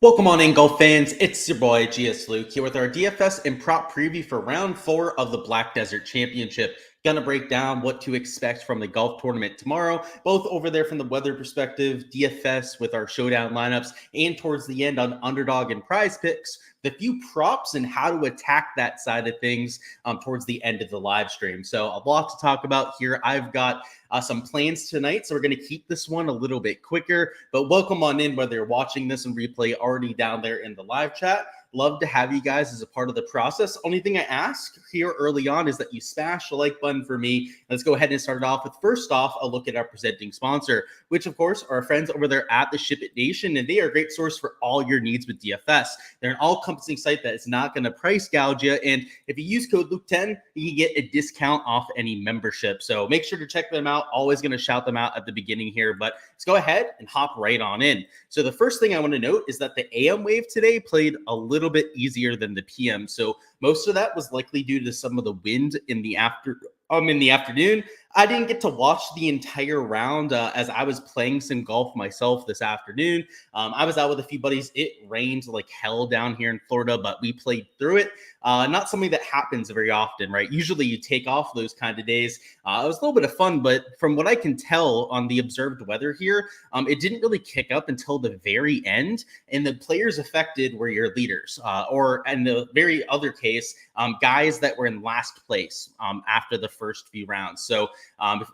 Welcome on in, golf fans. It's your boy Gsluke here with our DFS and prop preview for round 4 of the Black Desert Championship. Gonna break down what to expect from the golf tournament tomorrow, both over there from the weather perspective, DFS with our showdown lineups, and towards the end on Underdog and Prize Picks, the few props and how to attack that side of things towards the end of the live stream. So a lot to talk about here. I've got some plans tonight, so we're going to keep this one a little bit quicker, but welcome on in whether you're watching this in replay already down there in the live chat. Love to have you guys as a part of the process. Only thing I ask here early on is that you smash the like button for me. Let's go ahead and start it off with, first off, a look at our presenting sponsor, which of course are our friends over there at the Ship It Nation, and they are a great source for all your needs with DFS. They're an all-encompassing site that is not going to price gouge you, and if you use code Luke10, you can get a discount off any membership. So make sure to check them out. Always going to shout them out at the beginning here, but let's go ahead and hop right on in. So the first thing I want to note is that the AM wave today played a little bit easier than the PM. So most of that was likely due to some of the wind in the afternoon. I didn't get to watch the entire round as I was playing some golf myself this afternoon. I was out with a few buddies. It rained like hell down here in Florida, but we played through it. Not something that happens very often, right? Usually you take off those kind of days. It was a little bit of fun, but from what I can tell on the observed weather here, it didn't really kick up until the very end, and the players affected were your leaders, or in the very other case, guys that were in last place after the first few rounds. So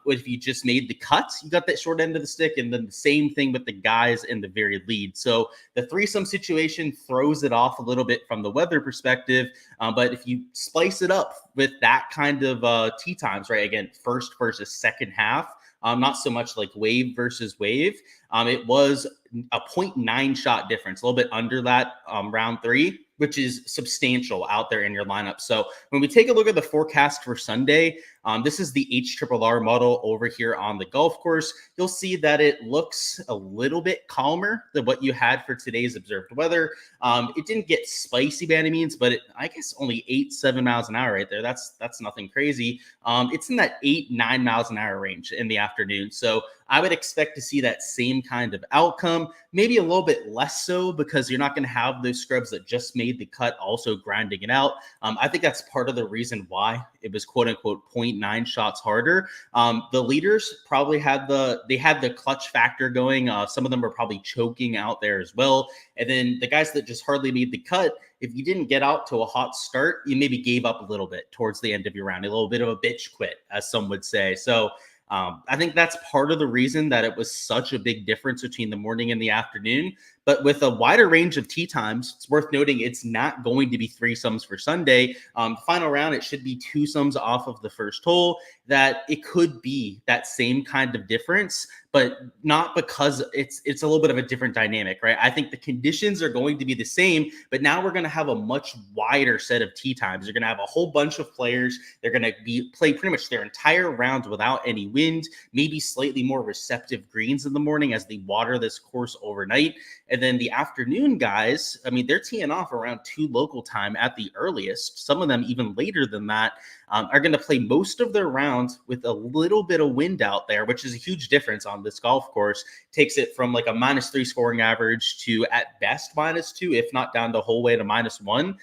if you just made the cuts, you got that short end of the stick, and then the same thing with the guys in the very lead. So the threesome situation throws it off a little bit from the weather perspective, but if you splice it up with that kind of tee times, right, again, first versus second half, not so much like wave versus wave, it was a 0.9 shot difference, a little bit under that round 3, which is substantial out there in your lineup. So when we take a look at the forecast for Sunday, this is the HRRR model over here on the golf course. You'll see that it looks a little bit calmer than what you had for today's observed weather. It didn't get spicy by any means, but I guess only 7 miles an hour right there. That's nothing crazy. It's in that 9 miles an hour range in the afternoon. So I would expect to see that same kind of outcome, maybe a little bit less so because you're not going to have those scrubs that just made the cut also grinding it out. I think that's part of the reason why it was quote unquote 0.9 shots harder. The leaders probably had the clutch factor going. Some of them were probably choking out there as well. And then the guys that just hardly made the cut, if you didn't get out to a hot start, you maybe gave up a little bit towards the end of your round, a little bit of a bitch quit, as some would say. So I think that's part of the reason that it was such a big difference between the morning and the afternoon. But with a wider range of tee times, it's worth noting it's not going to be threesomes for Sunday. Final round, it should be twosomes off of the first hole. That it could be that same kind of difference, but not because it's a little bit of a different dynamic, right? I think the conditions are going to be the same, but now we're going to have a much wider set of tee times. You're going to have a whole bunch of players. They're going to play pretty much their entire round without any wind, maybe slightly more receptive greens in the morning as they water this course overnight. And then the afternoon guys, I mean, they're teeing off around 2 local time at the earliest. Some of them even later than that, are going to play most of their rounds with a little bit of wind out there, which is a huge difference on this golf course. Takes it from like a -3 scoring average to at best -2, if not down the whole way to -1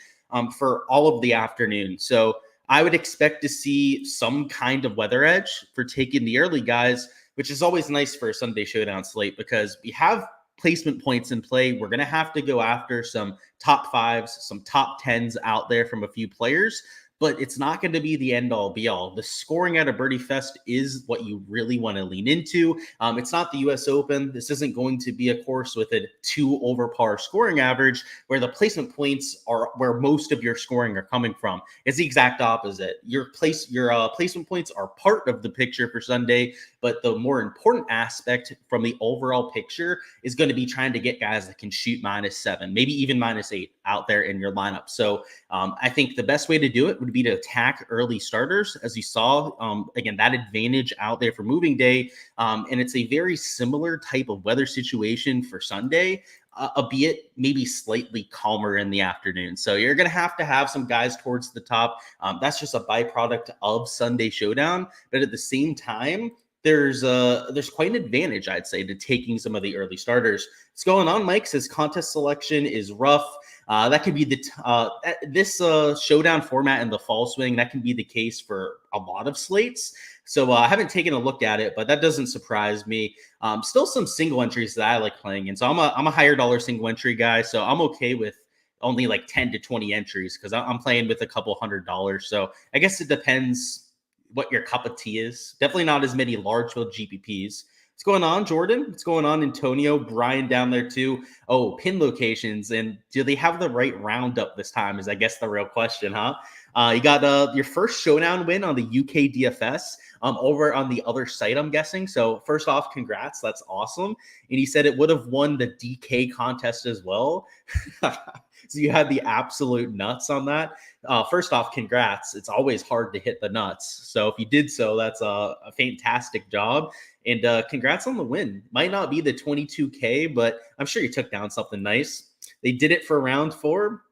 for all of the afternoon. So I would expect to see some kind of weather edge for taking the early guys, which is always nice for a Sunday showdown slate because we have placement points in play. We're going to have to go after some top 5s, some top 10s out there from a few players, but it's not going to be the end all be all. The scoring at a Birdie Fest is what you really want to lean into. It's not the US Open. This isn't going to be a course with a 2 over par scoring average where the placement points are where most of your scoring are coming from. It's the exact opposite. Your placement points are part of the picture for Sunday, but the more important aspect from the overall picture is going to be trying to get guys that can shoot -7, maybe even -8 out there in your lineup. So I think the best way to do it would be to attack early starters, as you saw, again, that advantage out there for moving day. And it's a very similar type of weather situation for Sunday, albeit maybe slightly calmer in the afternoon. So you're going to have some guys towards the top. That's just a byproduct of Sunday Showdown. But at the same time, there's quite an advantage, I'd say, to taking some of the early starters. What's going on, Mike? Says contest selection is rough. That could be this showdown format in the fall swing. That can be the case for a lot of slates. So I haven't taken a look at it, but that doesn't surprise me. Still some single entries that I like playing in. So I'm a higher dollar single entry guy. So I'm okay with only like 10 to 20 entries because I'm playing with a couple $100. So I guess it depends what your cup of tea is. Definitely not as many large field GPPs. What's going on, Jordan? What's going on, Antonio? Brian down there too. Oh, pin locations. And do they have the right roundup this time is I guess the real question, huh? You got your first showdown win on the UK DFS over on the other site, I'm guessing. So first off, congrats. That's awesome. And he said it would have won the DK contest as well. So you had the absolute nuts on that. First off, congrats. It's always hard to hit the nuts. So if you did so, that's a fantastic job. And congrats on the win. Might not be the 22K, but I'm sure you took down something nice. They did it for round 4.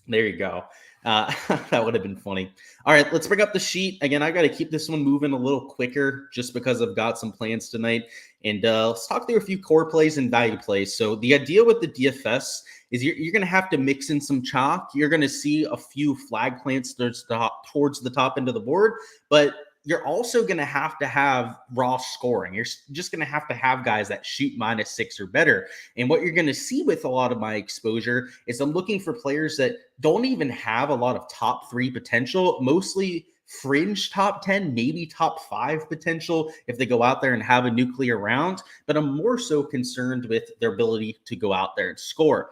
There you go. That would have been funny. All right, let's bring up the sheet. Again, I got to keep this one moving a little quicker just because I've got some plans tonight. And let's talk through a few core plays and value plays. So the idea with the DFS is you're going to have to mix in some chalk. You're going to see a few flag plants towards the top end of the board, but you're also going to have raw scoring. You're just going to have guys that shoot -6 or better. And what you're going to see with a lot of my exposure is I'm looking for players that don't even have a lot of top 3 potential, mostly fringe top 10, maybe top 5 potential if they go out there and have a nuclear round. But I'm more so concerned with their ability to go out there and score.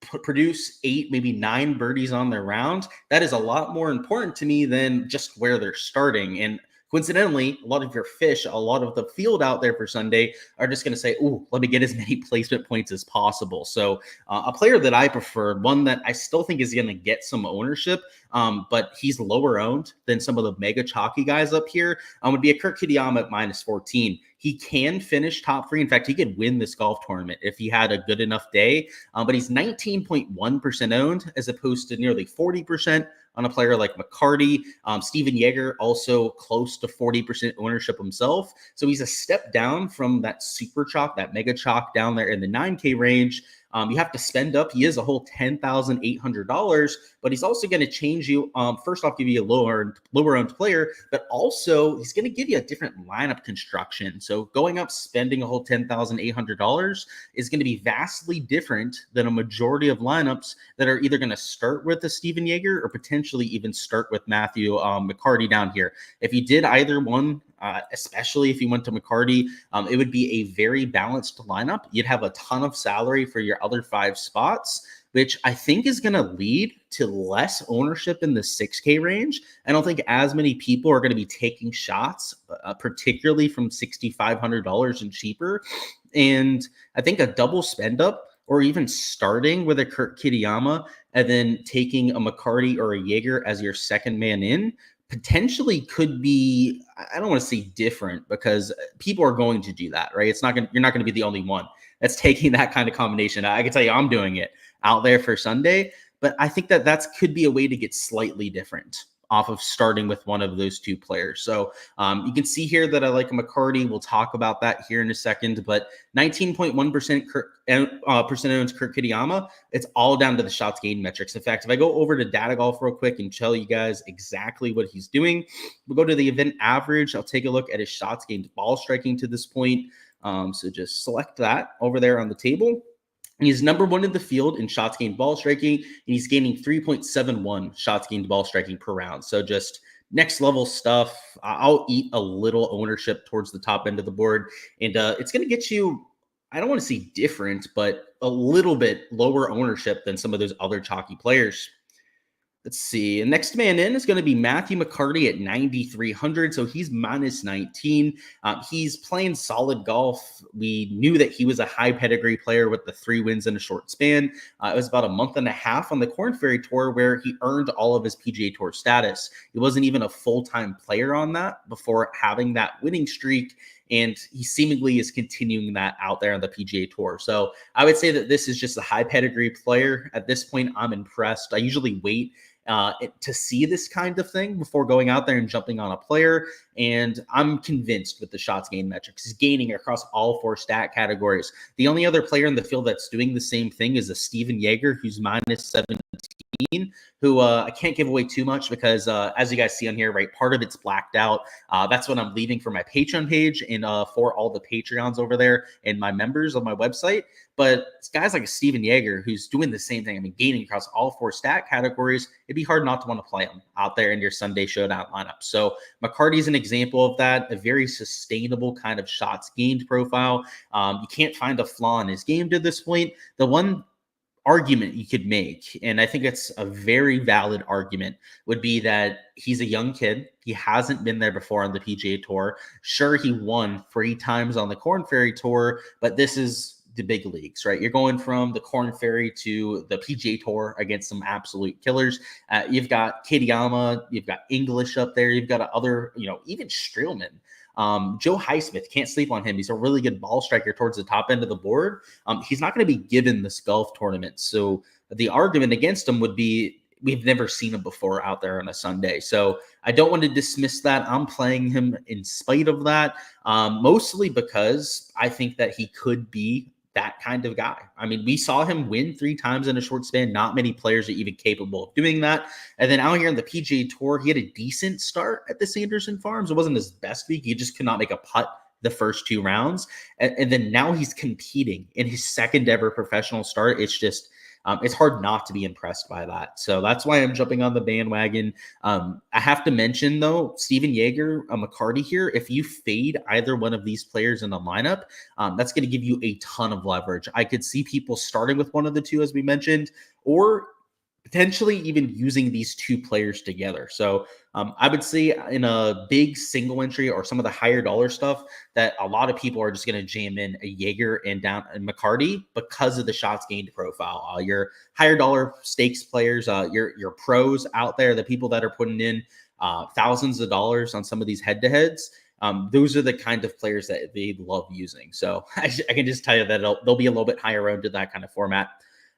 Produce 8, maybe 9 birdies on their round. That is a lot more important to me than just where they're starting. And coincidentally, a lot of your fish, a lot of the field out there for Sunday are just going to say, "Oh, let me get as many placement points as possible." So a player that I prefer, one that I still think is going to get some ownership, but he's lower owned than some of the mega chalky guys up here, would be a Kurt Kitayama at -14. He can finish top 3. In fact, he could win this golf tournament if he had a good enough day, but he's 19.1% owned as opposed to nearly 40% on a player like McCarty. Steven Yeager, also close to 40% ownership himself. So he's a step down from that super chalk, that mega chalk down there in the 9K range. You have to spend up. He is a whole $10,800, but he's also going to change you. First off, give you a lower owned player, but also he's going to give you a different lineup construction. So going up, spending a whole $10,800 is going to be vastly different than a majority of lineups that are either going to start with a Steven Yeager or potentially even start with Matthew McCarty down here. If you did either one, especially if you went to McCarty, it would be a very balanced lineup. You'd have a ton of salary for your other 5 spots, which I think is going to lead to less ownership in the 6K range. I don't think as many people are going to be taking shots, particularly from $6,500 and cheaper. And I think a double spend up, or even starting with a Kurt Kitayama and then taking a McCarty or a Yeager as your second man in, potentially could be, I don't want to say different, because people are going to do that, right? You're not going to be the only one that's taking that kind of combination. I can tell you I'm doing it out there for Sunday, but I think that could be a way to get slightly different off of starting with one of those 2 players. So you can see here that I like McCarty. We'll talk about that here in a second, but 19.1% percent owns Kurt Kitayama. It's all down to the shots gained metrics. In fact, if I go over to Data Golf real quick and tell you guys exactly what he's doing, we'll go to the event average. I'll take a look at his shots gained ball striking to this point. So just select that over there on the table. And he's number 1 in the field in shots gained ball striking, and he's gaining 3.71 shots gained ball striking per round. So just next level stuff. I'll eat a little ownership towards the top end of the board, and it's going to get you, I don't want to say different, but a little bit lower ownership than some of those other chalky players. Let's see. The next man in is going to be Matthew McCarty at 9,300. So he's -19. He's playing solid golf. We knew that he was a high pedigree player with the 3 wins in a short span. It was about a month and a half on the Korn Ferry Tour where he earned all of his PGA Tour status. He wasn't even a full-time player on that before having that winning streak. And he seemingly is continuing that out there on the PGA Tour. So I would say that this is just a high pedigree player. At this point, I'm impressed. I usually wait to see this kind of thing before going out there and jumping on a player. And I'm convinced with the shots gained metrics, he's gaining across all 4 stat categories. The only other player in the field that's doing the same thing is a Steven Yeager, who's -17, who I can't give away too much because as you guys see on here, right, part of it's blacked out. That's what I'm leaving for my Patreon page and for all the Patreons over there and my members on my website. But guys like a Steven Yeager, who's doing the same thing, I mean, gaining across all 4 stat categories, it'd be hard not to want to play him out there in your Sunday Showdown lineup. So McCarty's an example of that, a very sustainable kind of shots gained profile. You can't find a flaw in his game to this point. The one argument you could make, and I think it's a very valid argument, would be that he's a young kid. He hasn't been there before on the PGA Tour. Sure, he won 3 times on the Korn Ferry Tour, but this is the big leagues, right? You're going from the Korn Ferry to the PGA Tour against some absolute killers. You've got Kitayama, you've got English up there, you've got other, even Streelman. Joe Highsmith, can't sleep on him. He's a really good ball striker towards the top end of the board. He's not going to be given this golf tournament. So the argument against him would be, we've never seen him before out there on a Sunday. So I don't want to dismiss that. I'm playing him in spite of that, mostly because I think that he could be that kind of guy. I mean, we saw him win 3 times in a short span. Not many players are even capable of doing that. And then out here on the PGA Tour, he had a decent start at the Sanderson Farms. It wasn't his best week. He just could not make a putt the first 2 rounds. And then now he's competing in his second ever professional start. It's just, it's hard not to be impressed by that. So that's why I'm jumping on the bandwagon. I have to mention, though, Steven Yeager, McCarty here, if you fade either one of these players in the lineup, that's going to give you a ton of leverage. I could see people starting with one of the 2, as we mentioned, or potentially even using these 2 players together. So I would say in a big single entry or some of the higher dollar stuff that a lot of people are just going to jam in a Yeager and McCarty because of the shots gained profile. Your higher dollar stakes players, your pros out there, the people that are putting in thousands of dollars on some of these head-to-heads, those are the kind of players that they love using. So I can just tell you that they'll be a little bit higher road to that kind of format.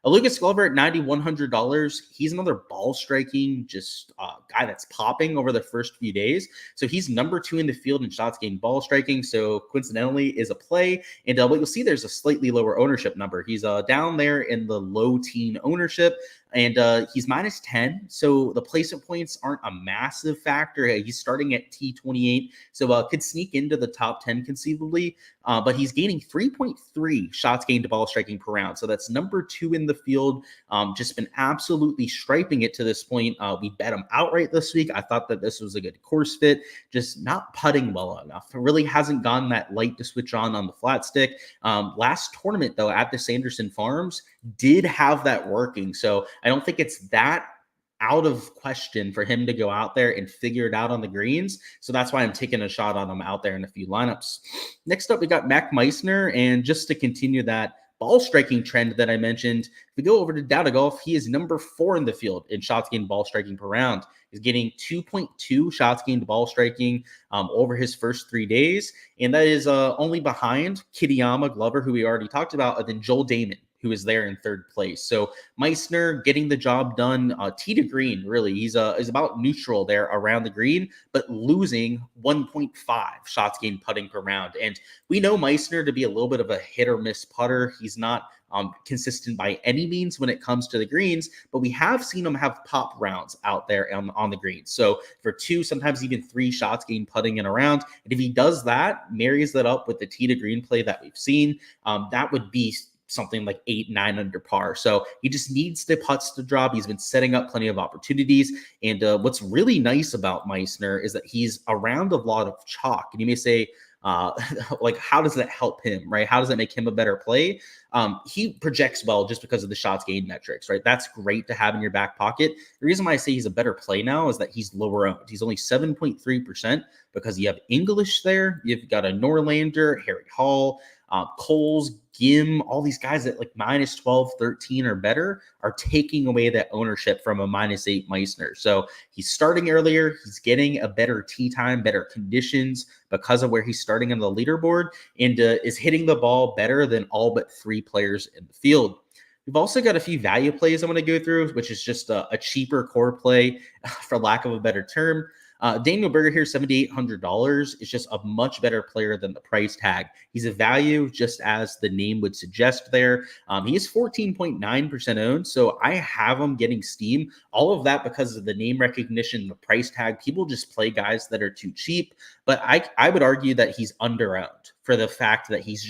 Lucas Glover at $9,100. He's another ball striking, just guy that's popping over the first few days. So he's number 2 in the field in shots gained ball striking. So coincidentally is a play. And what you'll see, there's a slightly lower ownership number. He's down there in the low teen ownership. And he's -10, so the placement points aren't a massive factor. He's starting at T28, so could sneak into the top 10 conceivably, but he's gaining 3.3 shots gained to ball striking per round, so that's number 2 in the field. Just been absolutely striping it to this point. We bet him outright this week. I thought that this was a good course fit, just not putting well enough. It really hasn't gotten that light to switch on the flat stick. Last tournament, though, at the Sanderson Farms, did have that working, so I don't think it's that out of question for him to go out there and figure it out on the greens. So that's why I'm taking a shot on him out there in a few lineups. Next up, we got Mac Meissner, and just to continue that ball striking trend that I mentioned, if we go over to Data Golf, he is number 4 in the field in shots gained ball striking per round. He's getting 2.2 shots gained ball striking over his first 3 days, and that is only behind Kitayama, Glover, who we already talked about, and then Joel Damon, who is there in 3rd place. So Meissner getting the job done, tee to green, really. He's about neutral there around the green, but losing 1.5 shots gained putting per round. And we know Meissner to be a little bit of a hit or miss putter. He's not consistent by any means when it comes to the greens, but we have seen him have pop rounds out there on the greens. So for 2, sometimes even 3 shots gained putting in a round. And if he does that, marries that up with the tee to green play that we've seen, that would be something like 8-9 under par. So he just needs the putts to drop. He's been setting up plenty of opportunities. And what's really nice about Meissner is that he's around a lot of chalk. And you may say, like, how does that help him, right? How does that make him a better play? He projects well just because of the shots gained metrics, right? That's great to have in your back pocket. The reason why I say he's a better play now is that he's lower owned. He's only 7.3% because you have English there. You've got a Norlander, Harry Hall, Coles, Gim, all these guys that like -12, 13 or better are taking away that ownership from a -8 Meissner. So he's starting earlier. He's getting a better tee time, better conditions because of where he's starting on the leaderboard, and is hitting the ball better than all but 3 players in the field. We've also got a few value plays I'm going to go through, which is just a cheaper core play, for lack of a better term. Daniel Berger here, $7,800, is just a much better player than the price tag. He's a value, just as the name would suggest there. He is 14.9% owned, so I have him getting steam. All of that because of the name recognition, the price tag. People just play guys that are too cheap, but I would argue that he's under-owned for the fact that he's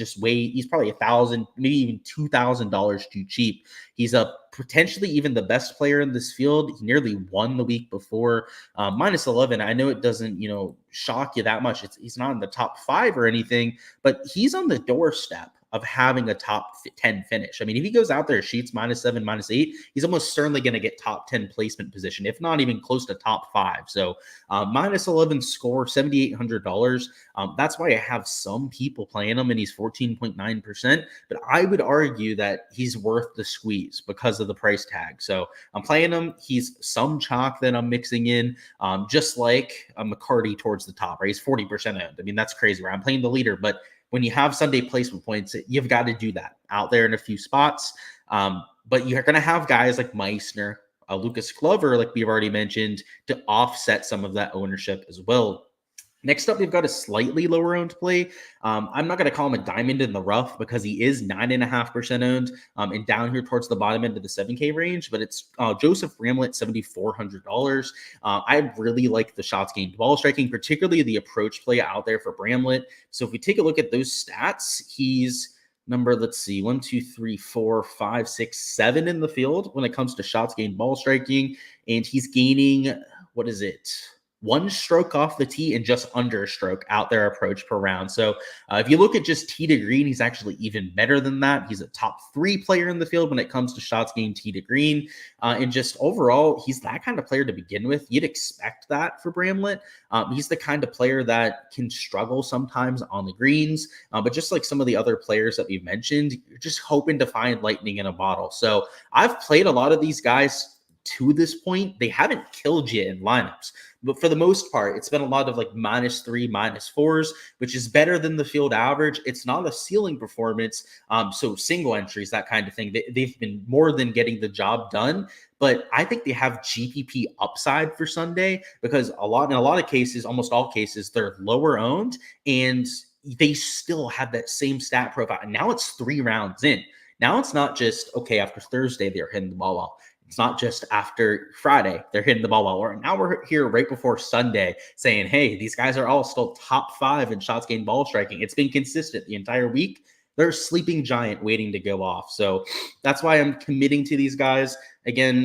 probably $1,000, maybe even $2,000 too cheap. He's a potentially even the best player in this field. He nearly won the week before. Minus 11, I know it doesn't, shock you that much. He's not in the top 5 or anything, but he's on the doorstep of having a top 10 finish. I mean, if he goes out there, sheets -7, -8, he's almost certainly going to get top 10 placement position, if not even close to top 5. So -11 score, $7,800. That's why I have some people playing him, and he's 14.9%. But I would argue that he's worth the squeeze because of the price tag. So I'm playing him. He's some chalk that I'm mixing in, just like a McCarty towards the top, right? He's 40% owned. I mean, that's crazy, right? I'm playing the leader, but when you have Sunday placement points, you've got to do that out there in a few spots. But you're going to have guys like Meissner, Lucas Glover, like we've already mentioned, to offset some of that ownership as well. Next up, we've got a slightly lower owned play. I'm not going to call him a diamond in the rough because he is 9.5% owned and down here towards the bottom end of the 7K range, but it's Joseph Bramlett, $7,400. I really like the shots gained ball striking, particularly the approach play out there for Bramlett. So if we take a look at those stats, he's let's see, 1, 2, 3, 4, 5, 6, 7 in the field when it comes to shots gained ball striking, and he's gaining, 1 stroke off the tee and just under a stroke out there approach per round. So if you look at just tee to green, he's actually even better than that. He's a top 3 player in the field when it comes to shots gained tee to green. And just overall, he's that kind of player to begin with. You'd expect that for Bramlett. He's the kind of player that can struggle sometimes on the greens. But just like some of the other players that we've mentioned, you're just hoping to find lightning in a bottle. So I've played a lot of these guys to this point. They haven't killed you in lineups, but for the most part, it's been a lot of like -3, -4s, which is better than the field average. It's not a ceiling performance. So single entries, that kind of thing, they've been more than getting the job done. But I think they have GPP upside for Sunday because in a lot of cases, almost all cases, they're lower owned and they still have that same stat profile. And now it's 3 rounds in. Now it's not just, okay, after Thursday, they're hitting the ball well. It's not just after Friday, they're hitting the ball well. Or now we're here right before Sunday saying, hey, these guys are all still top 5 in shots gained ball striking. It's been consistent the entire week. They're a sleeping giant waiting to go off. So that's why I'm committing to these guys. Again,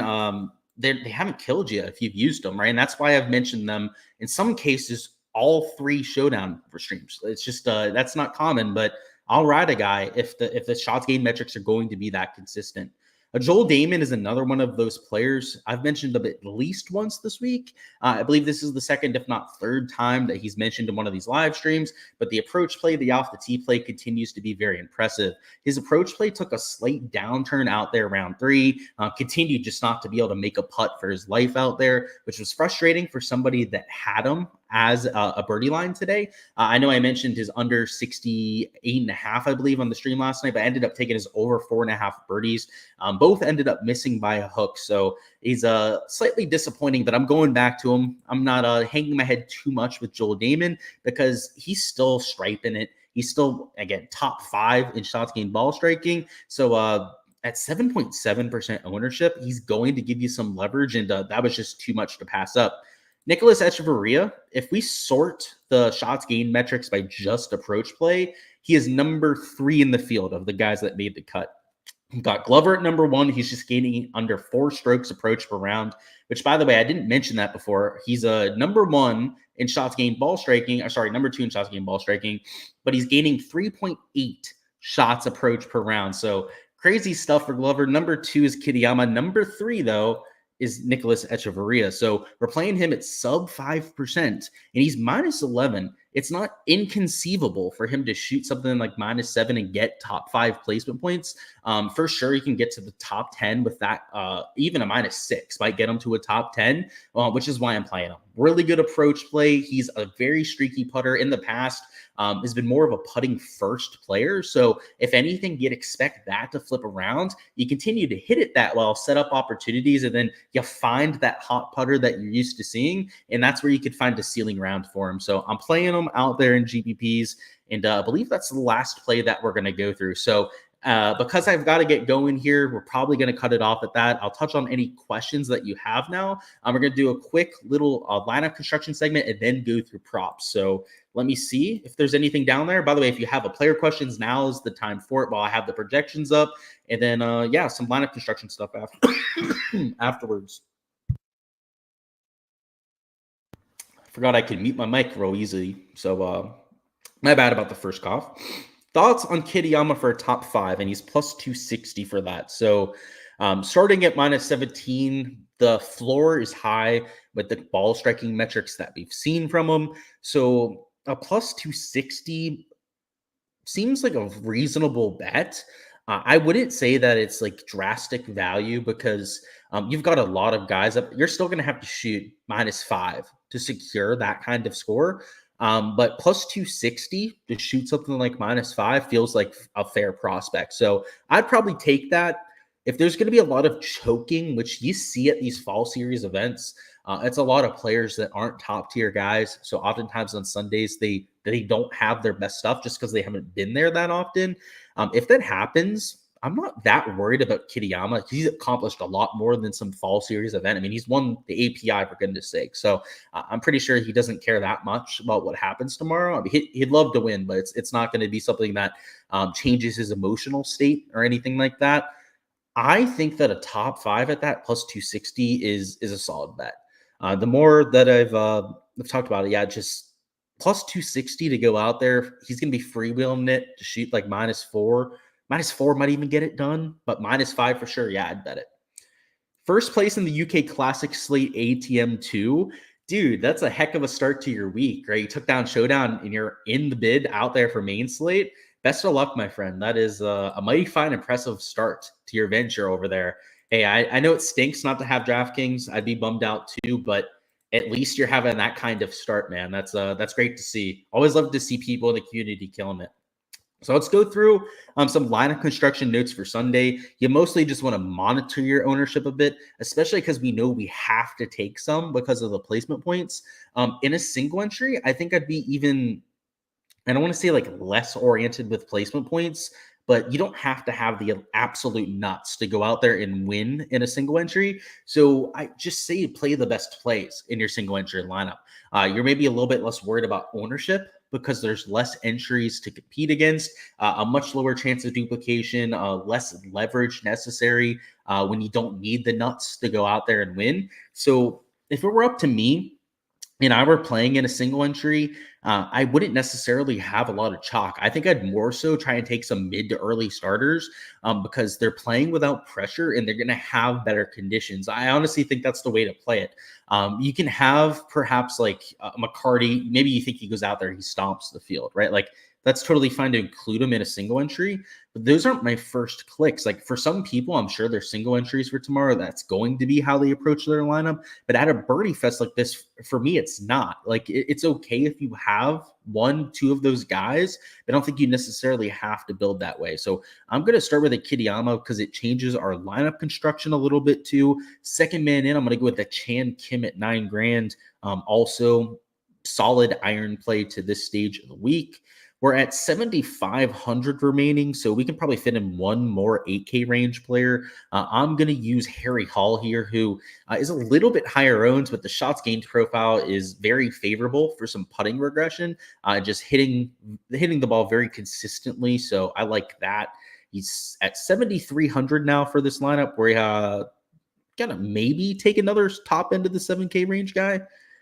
they haven't killed you if you've used them, right? And that's why I've mentioned them in some cases, all 3 showdown streams. It's just that's not common, but I'll ride a guy if the shots gained metrics are going to be that consistent. Joel Damon is another one of those players I've mentioned at least once this week. I believe this is the second, if not third time that he's mentioned in one of these live streams, but the approach play, the off the tee play continues to be very impressive. His approach play took a slight downturn out there round 3, continued just not to be able to make a putt for his life out there, which was frustrating for somebody that had him as a birdie line today. I know I mentioned his under 68.5, I believe, on the stream last night, but I ended up taking his over 4.5 birdies. Both ended up missing by a hook. So he's slightly disappointing, but I'm going back to him. I'm not hanging my head too much with Joel Damon because he's still striping it. He's still, again, top 5 in shots gained ball striking. So at 7.7% ownership, he's going to give you some leverage, and that was just too much to pass up. Nicholas Echeverria, if we sort the shots gained metrics by just approach play, he is number 3 in the field of the guys that made the cut. We've got Glover at number 1. He's just gaining under 4 strokes approach per round, which, by the way, I didn't mention that before. He's a number 1 in shots gained ball striking, number 2 in shots gained ball striking, but he's gaining 3.8 shots approach per round. So crazy stuff for Glover. Number 2 is Kitayama. Number 3, though, is Nicholas Echeverria. So we're playing him at sub 5%, and he's -11 it's not inconceivable for him to shoot something like -7 and get top 5 placement points. For sure, you can get to the top 10 with that. Even a -6 might get him to a top 10, which is why I'm playing him. Really good approach play. He's a very streaky putter. In the past, has been more of a putting first player. So if anything, you'd expect that to flip around. You continue to hit it that well, set up opportunities, and then you find that hot putter that you're used to seeing. And that's where you could find a ceiling round for him. So I'm playing him out there in GPPs. And I believe that's the last play that we're going to go through. So because I've got to get going here, we're probably going to cut it off at that. I'll touch on any questions that you have now. We're going to do a quick little lineup construction segment and then go through props. So let me see if there's anything down there. By the way, if you have a player questions, now is the time for it while I have the projections up. And then, yeah, some lineup construction stuff afterwards. I forgot I could mute my mic real easily. So my bad about the first cough. Thoughts on Kitayama for a top 5, and he's plus 260 for that. So starting at -17, the floor is high with the ball striking metrics that we've seen from him. So a plus 260 seems like a reasonable bet. I wouldn't say that it's like drastic value because you've got a lot of guys up. You're still going to have to shoot -5 to secure that kind of score. But plus 260 to shoot something like -5 feels like a fair prospect. So I'd probably take that. If there's going to be a lot of choking, which you see at these fall series events, it's a lot of players that aren't top tier guys. So oftentimes on Sundays, they don't have their best stuff just because they haven't been there that often. If that happens, I'm not that worried about Kitayama. He's accomplished a lot more than some fall series event. I mean, he's won the API for goodness sake. So I'm pretty sure he doesn't care that much about what happens tomorrow. I mean, he'd love to win, but it's not going to be something that changes his emotional state or anything like that. I think that a top 5 at that plus 260 is a solid bet. The more that I've talked about it, yeah, just plus 260 to go out there. He's going to be freewheeling it to shoot like -4. -4 might even get it done, but -5 for sure. Yeah, I'd bet it. First place in the UK Classic Slate ATM2. Dude, that's a heck of a start to your week, right? You took down Showdown and you're in the bid out there for main slate. Best of luck, my friend. That is a mighty fine, impressive start to your venture over there. Hey, I know it stinks not to have Draftkings. I'd be bummed out too, but at least you're having that kind of start, man. That's great to see. Always love to see people in the community killing it. So let's go through some lineup construction notes for Sunday. You mostly just want to monitor your ownership a bit, especially because we know we have to take some because of the placement points. In a single entry, I think I'd be even, I don't want to say like less oriented with placement points, but you don't have to have the absolute nuts to go out there and win in a single entry. So I just say play the best plays in your single entry lineup. You're maybe a little bit less worried about ownership because there's less entries to compete against, a much lower chance of duplication, less leverage necessary when you don't need the nuts to go out there and win. So if it were up to me, and I were playing in a single entry, I wouldn't necessarily have a lot of chalk. I think I'd more so try and take some mid to early starters because they're playing without pressure and they're going to have better conditions. I honestly think that's the way to play it. You can have perhaps like McCarty. Maybe you think he goes out there, he stomps the field, right? Like that's totally fine to include him in a single entry, but those aren't my first clicks. Like for some people, I'm sure they're single entries for tomorrow. That's going to be how they approach their lineup. But at a birdie fest like this, for me, it's not. Like it's okay if you have 1-2 of those guys, but I don't think you necessarily have to build that way. So I'm going to start with a Kitayama because it changes our lineup construction a little bit too. Second man in, I'm going to go with the Chan Kim at $9,000. Also solid iron play to this stage of the week. We're at 7,500 remaining, so we can probably fit in one more 8K range player. I'm going to use Harry Hall here, who is a little bit higher owned, but the shots gained profile is very favorable for some putting regression, just hitting the ball very consistently. So I like that. He's at 7,300 now for this lineup, where gonna maybe take another top end of the 7K range guy.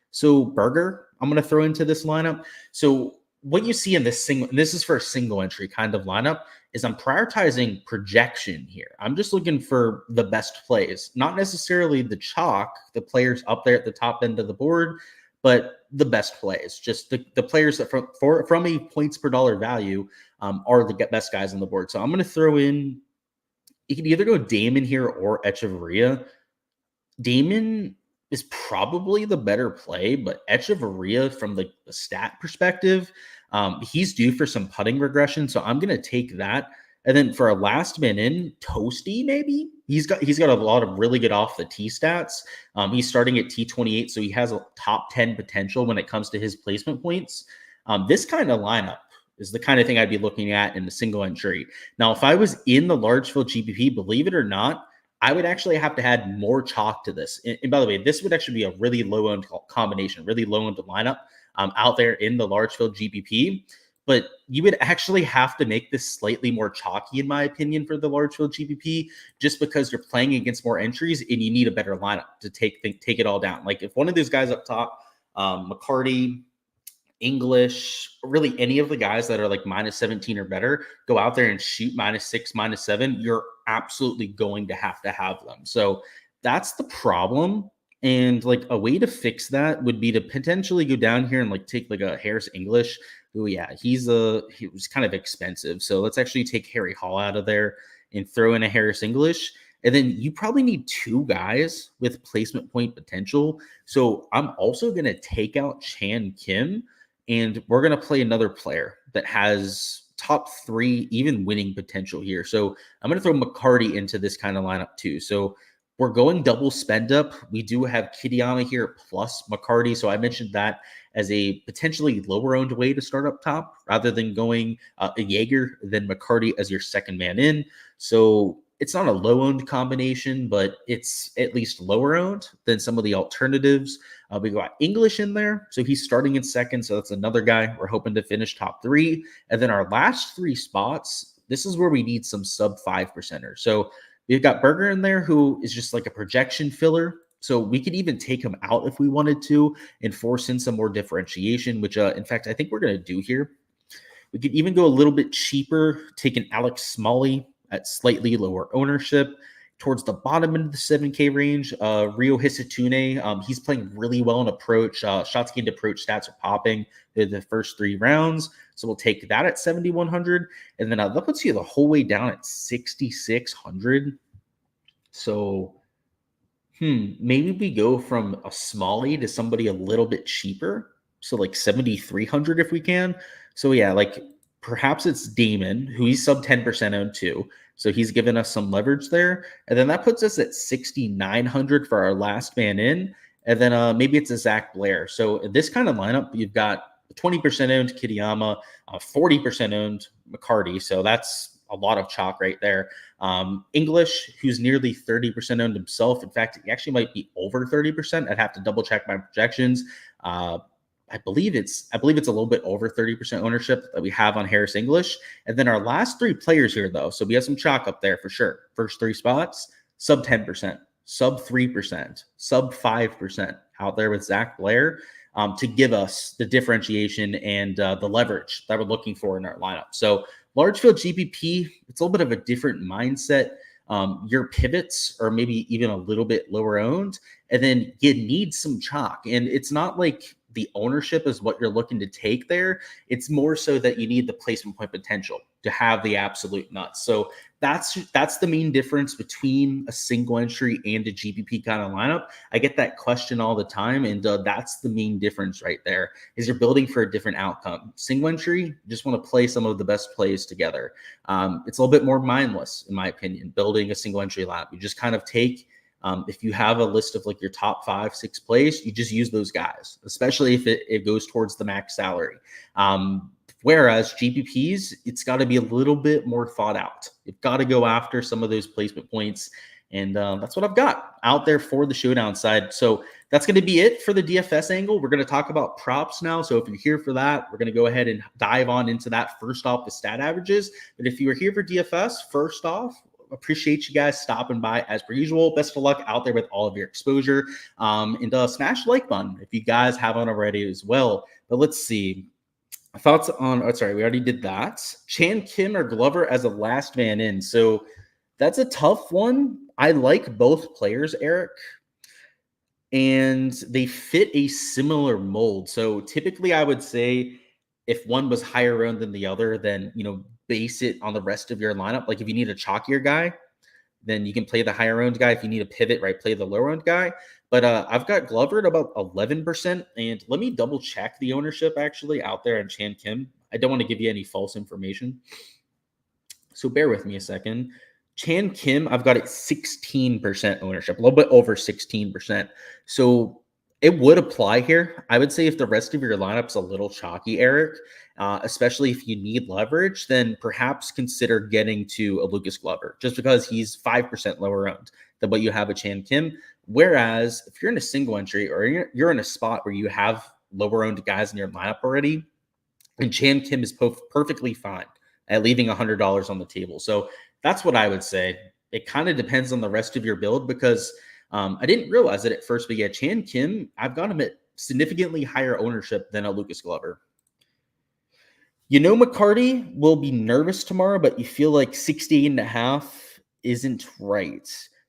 So Burger, I'm going to throw into this lineup. So what you see in this is for a single entry kind of lineup, is I'm prioritizing projection here. I'm just looking for the best plays, not necessarily the chalk, the players up there at the top end of the board, but the best plays, just the players that from a points per dollar value are the best guys on the board. So I'm going to throw in, you can either go Damon here or Echeverria. Damon is probably the better play, but Echeverria, from the stat perspective, he's due for some putting regression, so I'm going to take that. And then for a last man in, Toasty, maybe he's got a lot of really good off the tee stats. He's starting at T28, so he has a top 10 potential when it comes to his placement points. This kind of lineup is the kind of thing I'd be looking at in the single entry. Now, if I was in the large field GPP, believe it or not, I would actually have to add more chalk to this. And by the way, this would actually be a really low-owned combination, really low-owned lineup out there in the large field GPP. But you would actually have to make this slightly more chalky, in my opinion, for the large field GPP, just because you're playing against more entries and you need a better lineup to take it all down. Like if one of these guys up top, McCarty, English, really any of the guys that are like -17 or better, go out there and shoot -6, -7, you're absolutely going to have them. So that's the problem. And like a way to fix that would be to potentially go down here and like take like a Harris English. Oh yeah, he was kind of expensive. So let's actually take Harry Hall out of there and throw in a Harris English. And then you probably need two guys with placement point potential. So I'm also going to take out Chan Kim, and we're going to play another player that has top 3, even winning potential here. So I'm going to throw McCarty into this kind of lineup too. So we're going double spend up. We do have Kitayama here plus McCarty. So I mentioned that as a potentially lower owned way to start up top rather than going a Jaeger, then McCarty as your second man in. So it's not a low owned combination, but it's at least lower owned than some of the alternatives. We got English in there. So he's starting in second. So that's another guy we're hoping to finish top 3. And then our last 3 spots, this is where we need some sub 5%ers. So we've got Berger in there, who is just like a projection filler. So we could even take him out if we wanted to and force in some more differentiation, which in fact, I think we're going to do here. We could even go a little bit cheaper, take an Alex Smalley at slightly lower ownership. Towards the bottom end of the 7K range, Rio Hisatune, he's playing really well in approach. Shots gained approach stats are popping in the first 3 rounds. So we'll take that at 7,100. And then that puts you the whole way down at 6,600. So maybe we go from a Smalley to somebody a little bit cheaper. So like 7,300 if we can. So yeah, like perhaps it's Damon, who he's sub 10% owned too. So he's given us some leverage there. And then that puts us at 6,900 for our last man in. And then maybe it's a Zach Blair. So in this kind of lineup, you've got 20% owned Kitayama, 40% owned McCarty. So that's a lot of chalk right there. English, who's nearly 30% owned himself. In fact, he actually might be over 30%. I'd have to double check my projections. I believe it's a little bit over 30% ownership that we have on Harris English. And then our last 3 players here, though. So we have some chalk up there for sure. First 3 spots, sub 10%, sub 3%, sub 5% out there with Zach Blair to give us the differentiation and the leverage that we're looking for in our lineup. So large field GPP, it's a little bit of a different mindset. Your pivots are maybe even a little bit lower owned, and then you need some chalk. And it's not like the ownership is what you're looking to take there. It's more so that you need the placement point potential to have the absolute nuts. So that's the main difference between a single entry and a GPP kind of lineup. I get that question all the time, and that's the main difference right there, is you're building for a different outcome. Single entry, you just want to play some of the best plays together. It's a little bit more mindless, in my opinion, building a single entry lineup. You just kind of take, if you have a list of like your top 5, 6 plays, you just use those guys, especially if it goes towards the max salary. Whereas GPPs, it's got to be a little bit more thought out. You've got to go after some of those placement points. And that's what I've got out there for the Showdown side. So that's going to be it for the DFS angle. We're going to talk about props now. So if you're here for that, we're going to go ahead and dive on into that. First off, the stat averages. But if you were here for DFS, first off, appreciate you guys stopping by as per usual. Best of luck out there with all of your exposure. And smash the like button if you guys haven't already as well. But let's see. Thoughts on, we already did that. Chan Kim or Glover as a last man in. So that's a tough one. I like both players, Eric. and they fit a similar mold. So typically I would say if one was higher owned than the other, then, base it on the rest of your lineup. Like if you need a chalkier guy, then you can play the higher owned guy. If you need a pivot, right, play the lower owned guy. But I've got Glover at about 11%. And let me double check the ownership actually out there on Chan Kim. I don't want to give you any false information. So bear with me a second. Chan Kim, I've got it 16% ownership, a little bit over 16%. So it would apply here. I would say if the rest of your lineup's a little chalky, Eric, especially if you need leverage, then perhaps consider getting to a Lucas Glover just because he's 5% lower owned than what you have at Chan Kim. Whereas if you're in a single entry or you're in a spot where you have lower owned guys in your lineup already, and Chan Kim is perfectly fine at leaving $100 on the table. So that's what I would say. It kind of depends on the rest of your build because I didn't realize it at first, but yeah, Chan Kim, I've got him at significantly higher ownership than a Lucas Glover. McCarty will be nervous tomorrow, but you feel like 68.5 isn't right.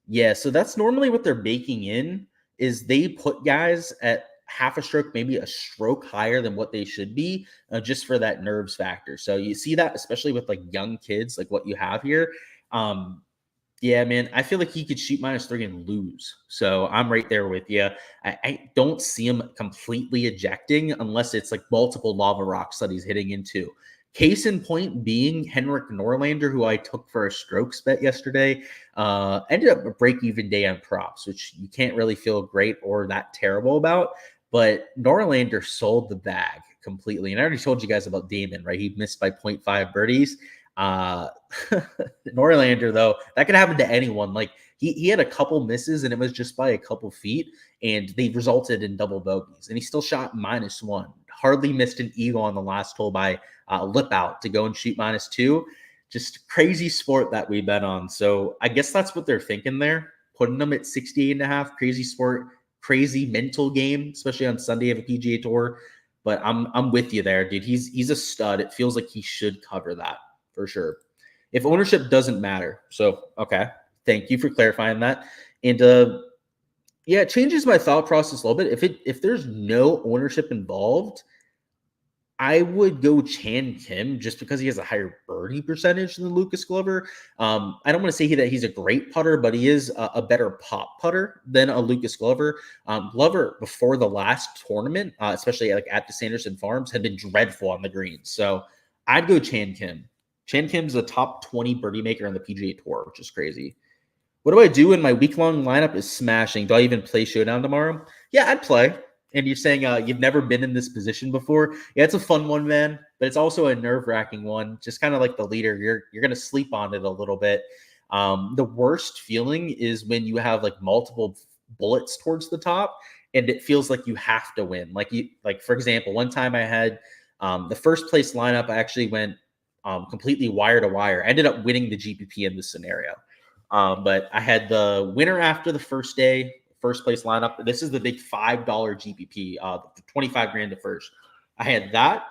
Yeah, so that's normally what they're baking in is they put guys at half a stroke, maybe a stroke higher than what they should be, just for that nerves factor. So you see that, especially with like young kids, like what you have here. Yeah, man, I feel like he could shoot -3 and lose. So I'm right there with you. I don't see him completely ejecting unless it's like multiple lava rocks that he's hitting into. Case in point being Henrik Norlander, who I took for a strokes bet yesterday, ended up a break-even day on props, which you can't really feel great or that terrible about. But Norlander sold the bag completely. And I already told you guys about Damon, right? He missed by 0.5 birdies. Norlander, though, that could happen to anyone. Like he had a couple misses and it was just by a couple feet and they resulted in double bogeys and he still shot -1, hardly missed an eagle on the last hole by lip out to go and shoot -2. Just crazy sport that we bet on. So I guess that's what they're thinking there, putting them at 68.5. Crazy sport, crazy mental game, especially on Sunday of a PGA Tour. But I'm with you there, dude. He's a stud. It feels like he should cover that for sure. If ownership doesn't matter. So, okay. Thank you for clarifying that. And yeah, it changes my thought process a little bit. If there's no ownership involved, I would go Chan Kim just because he has a higher birdie percentage than Lucas Glover. I don't want to say that he's a great putter, but he is a better pop putter than a Lucas Glover. Glover, before the last tournament, especially like at the Sanderson Farms, had been dreadful on the greens. So I'd go Chan Kim. Chan Kim's a top 20 birdie maker on the PGA Tour, which is crazy. What do I do when my week-long lineup is smashing? Do I even play Showdown tomorrow? Yeah, I'd play. And you're saying you've never been in this position before. Yeah, it's a fun one, man, but it's also a nerve-wracking one. Just kind of like the leader, you're going to sleep on it a little bit. The worst feeling is when you have like multiple bullets towards the top and it feels like you have to win. Like for example, one time I had the first place lineup, I actually went completely wire to wire. I ended up winning the GPP in this scenario. But I had the winner after the first day, first place lineup. This is the big $5 GPP, 25 grand to first. I had that.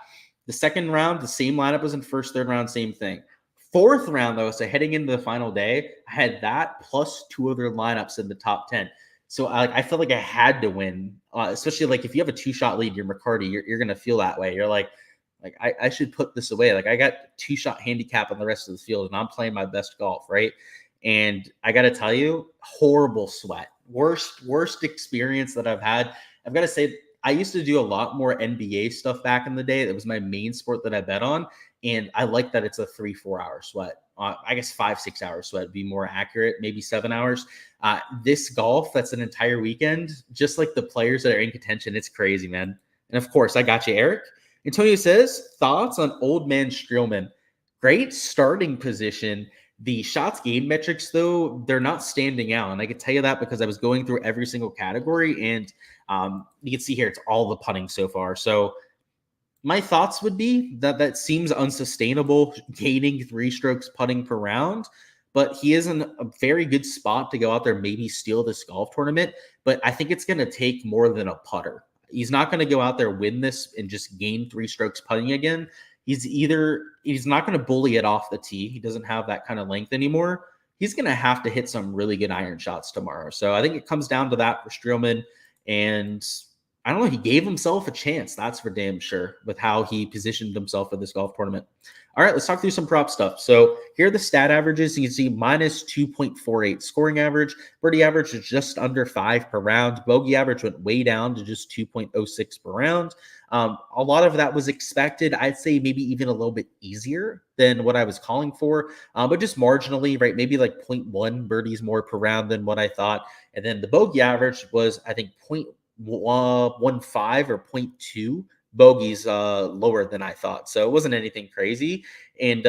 The second round, the same lineup was in first, third round, same thing. Fourth round, though, so heading into the final day, I had that plus two other lineups in the top 10. So I felt like I had to win, especially like if you have a 2-shot lead, you're McCarty, you're going to feel that way. You're like I should put this away. Like I got 2-shot handicap on the rest of the field and I'm playing my best golf, right? And I got to tell you, horrible sweat. Worst experience that I've had. I've got to say, I used to do a lot more NBA stuff back in the day. That was my main sport that I bet on. And I like that it's a 3-4 hour sweat. I guess 5-6 hour sweat would be more accurate, maybe 7 hours. This golf, that's an entire weekend. Just like the players that are in contention, it's crazy, man. And of course, I got you, Eric. Antonio says, thoughts on old man Streelman? Great starting position. The shots gained metrics, though, they're not standing out. And I can tell you that because I was going through every single category. And you can see here, it's all the putting so far. So my thoughts would be that seems unsustainable, gaining 3 strokes putting per round. But he is in a very good spot to go out there, maybe steal this golf tournament. But I think it's going to take more than a putter. He's not going to go out there, win this, and just gain 3 strokes putting again. He's not going to bully it off the tee. He doesn't have that kind of length anymore. He's going to have to hit some really good iron shots tomorrow. So I think it comes down to that for Streelman. And I don't know, he gave himself a chance. That's for damn sure with how he positioned himself for this golf tournament. All right, let's talk through some prop stuff. So here are the stat averages. You can see minus 2.48 scoring average. Birdie average is just under 5 per round. Bogey average went way down to just 2.06 per round. A lot of that was expected. I'd say maybe even a little bit easier than what I was calling for, but just marginally, right? Maybe like 0.1 birdies more per round than what I thought. And then the bogey average was, I think, 0.15 or 0.2 bogeys lower than I thought. So it wasn't anything crazy, and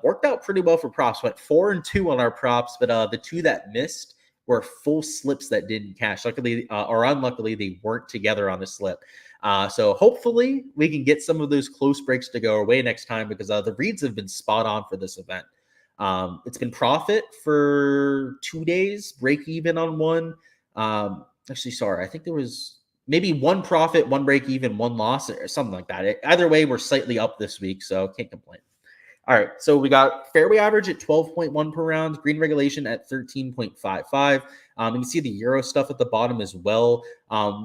worked out pretty well for props. Went 4-2 on our props, but the two that missed were full slips that didn't cash. Luckily or unluckily, they weren't together on the slip. So hopefully we can get some of those close breaks to go our way next time, because the reads have been spot on for this event. It's been profit for 2 days, break even on one. Actually, sorry, I think there was maybe one profit, one break even, one loss, or something like that. Either way, we're slightly up this week, so can't complain. All right, so we got fairway average at 12.1 per round, green regulation at 13.55. You can see the Euro stuff at the bottom as well.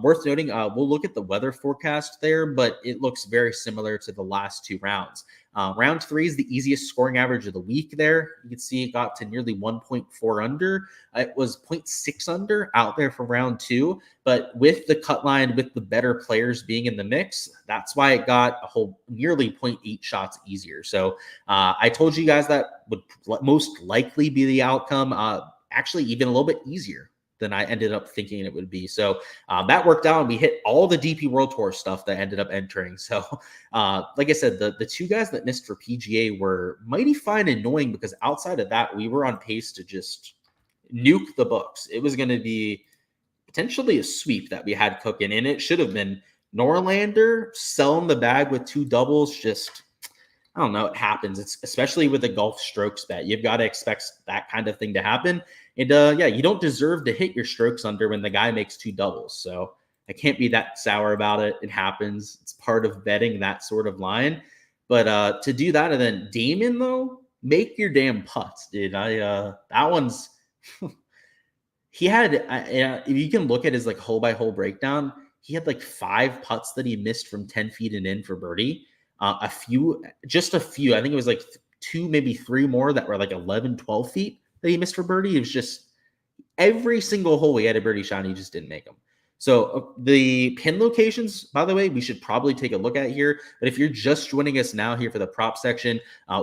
Worth noting, we'll look at the weather forecast there, but it looks very similar to the last 2 rounds. Round 3 is the easiest scoring average of the week there. You can see it got to nearly 1.4 under. It was 0.6 under out there for round 2, but with the cut line, with the better players being in the mix, that's why it got a whole nearly 0.8 shots easier. So I told you guys that would most likely be the outcome. Actually, even a little bit easier than I ended up thinking it would be. So that worked out, and we hit all the DP World Tour stuff that ended up entering. So like I said, the 2 guys that missed for PGA were mighty fine and annoying, because outside of that, we were on pace to just nuke the books. It was going to be potentially a sweep that we had cooking, and it should have been. Norlander selling the bag with 2 doubles, just, I don't know, it happens. It's especially with a golf strokes bet. You've got to expect that kind of thing to happen. And yeah, you don't deserve to hit your strokes under when the guy makes 2 doubles. So I can't be that sour about it. It happens. It's part of betting that sort of line. But to do that, and then Damon, though, make your damn putts, dude. That one's he had, if you can look at his like hole by hole breakdown, he had like 5 putts that he missed from 10 feet and in for birdie. Just a few. I think it was like 2, maybe 3 more that were like 11, 12 feet that he missed for birdie. It was just every single hole he had a birdie shot, and he just didn't make them. So the pin locations, by the way, we should probably take a look at here. But if you're just joining us now here for the prop section,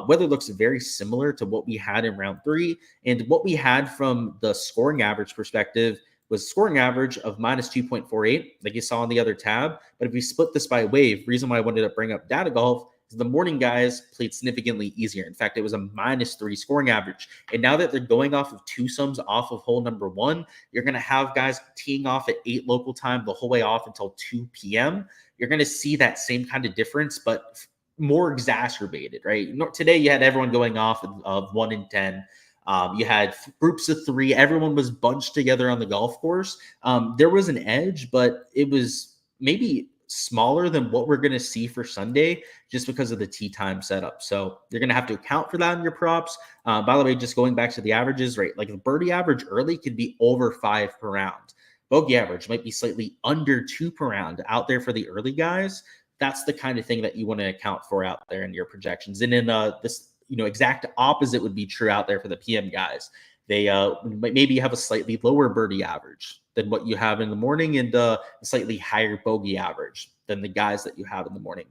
weather looks very similar to what we had in round 3. And what we had from the scoring average perspective was scoring average of minus 2.48, like you saw on the other tab. But if we split this by wave, reason why I wanted to bring up data golf is the morning guys played significantly easier. In fact, it was a minus 3 scoring average. And now that they're going off of 2 sums off of hole number 1, you're going to have guys teeing off at 8 local time the whole way off until 2 p.m. You're going to see that same kind of difference, but more exacerbated, right? Today, you had everyone going off of 1 in 10. You had groups of 3. Everyone was bunched together on the golf course. There was an edge, but it was maybe smaller than what we're going to see for Sunday, just because of the tee time setup. So you're going to have to account for that in your props. By the way, just going back to the averages, right? Like the birdie average early could be over 5 per round. Bogey average might be slightly under 2 per round out there for the early guys. That's the kind of thing that you want to account for out there in your projections. And in this, exact opposite would be true out there for the PM guys. They maybe have a slightly lower birdie average than what you have in the morning, and a slightly higher bogey average than the guys that you have in the morning.